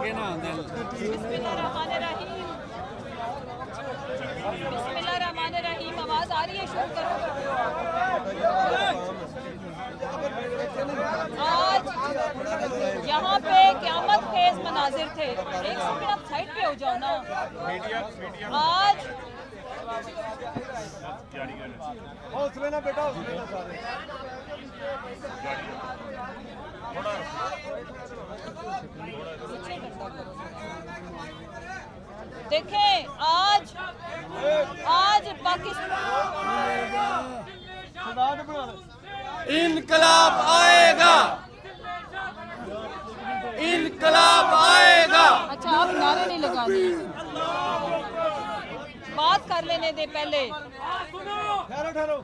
आगे ना बिस्मिल्लाहिर्रहमानिर्रहीम। आवाज आ रही है? शुरू करो। आज यहाँ पे क़यामत खेज मनाजिर थे। एक सेकंड आप साइड पे हो जाओ ना। आज हौसले ना बेटा, हौसले ना सारे। देखें, आज पाकिस्तान इनकलाब आएगा, इनकलाब आएगा। अच्छा, आप नारे नहीं लगाने, बात कर लेने दे पहले। ठहरो ठहरो।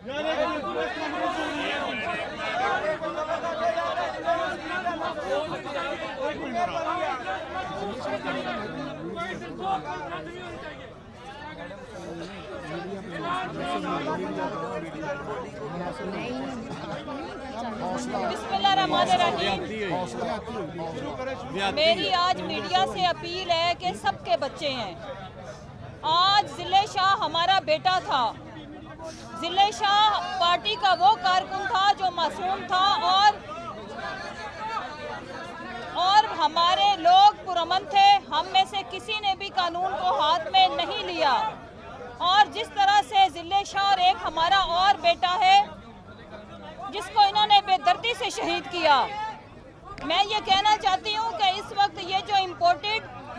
बिस्मिल्लाहिर्रहमानिर्रहीम। मेरी आज मीडिया से अपील है कि सबके बच्चे हैं। आज जिले शाह हमारा बेटा था। जिले शाह पार्टी का वो कारकुन था जो मासूम था और हमारे लोग पुरअमन थे। हम में से किसी ने भी कानून को हाथ में नहीं लिया। और जिस तरह से जिले शाह और एक हमारा और बेटा है जिसको इन्होंने बेदर्दी से शहीद किया, मैं ये कहना चाहती हूँ कि इस वक्त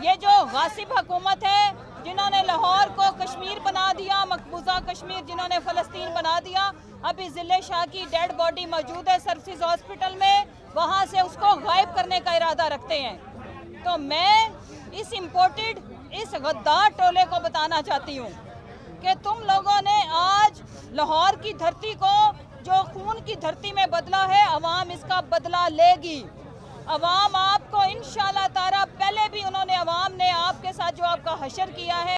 ये जो गासिब हुकूमत है, जिन्होंने लाहौर को कश्मीर बना दिया, मकबूजा कश्मीर जिन्होंने फ़लस्तीन बना दिया, अभी जिले शाह की डेड बॉडी मौजूद है सर्विसेज हॉस्पिटल में, वहाँ से उसको गायब करने का इरादा रखते हैं। तो मैं इस गद्दार टोले को बताना चाहती हूँ कि तुम लोगों ने आज लाहौर की धरती को जो खून की धरती में बदला है, अवाम इसका बदला लेगी। अवाम आपको इंशाअल्लाह ताला, पहले भी अवाम ने आपके साथ जो आपका हशर किया है